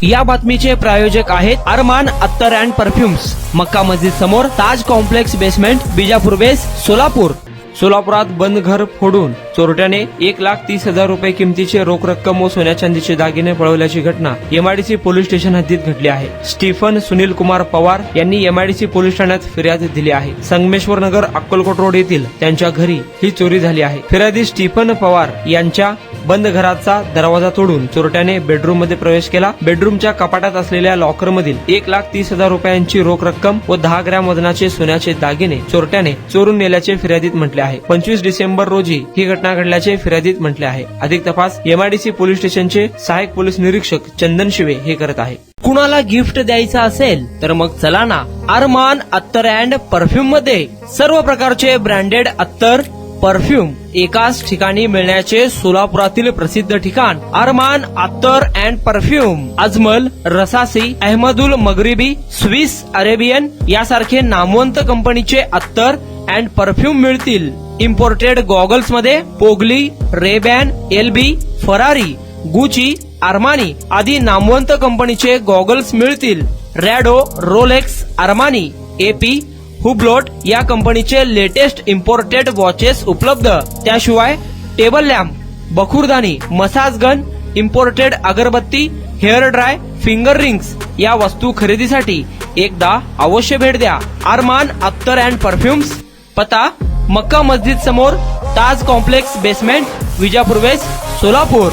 या बातमीचे प्रायोजक आहेत अरमान अत्तर अँड परफ्युम्स, मक्का मस्जिद समोर, ताज कॉम्प्लेक्स बेसमेंट, बिजापूर बेस, सोलापूर। सोलापुरात बंद घर फोडून चोरट्याने 1,30,000 रुपये किमतीचे रोख रक्कम व सोन्या चांदीचे दागिने पळवल्याची घटना एमआयडीसी पोलीस स्टेशन हद्दीत घडली आहे। स्टीफन सुनील कुमार पवार यांनी एमआयडीसी पोलीस ठाण्यात फिर्याद दिली आहे। संगमेश्वर नगर अक्कलकोट रोड येथील त्यांच्या घरी ही चोरी झाली आहे। फिर्यादी स्टीफन पवार यांच्या बंद घराचा दरवाजा तोडून चोरट्याने बेडरूम मध्ये प्रवेश केला। बेडरूमच्या कपाटात असलेल्या लॉकर मधील 1,30,000 रुपयांची रोख रक्कम व 10 ग्रॅम वजनाचे सोन्याचे दागिने चोरट्याने चोरून नेल्याचे फिर्यादीत म्हटले आहे। 25 डिसेंबर रोजी ही घटना घडल्याचे फिर्यादीत म्हटले आहे। अधिक तपास एमआयडीसी पोलीस स्टेशनचे सहाय्यक पोलीस निरीक्षक चंदन शिवे हे करत आहे। कुणाला गिफ्ट द्यायचं असेल तर मग चला ना अरमान अत्तर अँड परफ्यूम मध्ये सर्व प्रकारचे ब्रँडेड अत्तर परफ्यूम एकाच ठिकाणी मिळण्याचे सोलापुरातील प्रसिद्ध ठिकाण Armaan Attar and perfume. Ajmal, Rasasi, Ahmed Al Maghribi, Swiss Arabian यासारखे नामवंत कंपनीचे अत्तर अँड परफ्यूम मिळतील। इम्पोर्टेड गॉगल्स मध्ये पोगली, Ray Ban, LB, Ferrari, Gucci, Armani आदी नामवंत कंपनीचे गॉगल्स मिळतील। रॅडो, रोलेक्स, आर्मानी, एपी, हुब्लोट या कंपनीचे लेटेस्ट इम्पोर्टेड वॉचेस उपलब्ध। त्याशिवाय टेबल लॅम्प, बखुरदानी, मसाज गन, इम्पोर्टेड अगरबत्ती, हेअर ड्राय, फिंगर रिंग्स या वस्तू खरेदीसाठी एकदा अवश्य भेट द्या अरमान अत्तर अँड परफ्युम्स। पता मक्का मस्जिद समोर, ताज कॉम्प्लेक्स बेसमेंट, विजापूर वेस्ट, सोलापूर।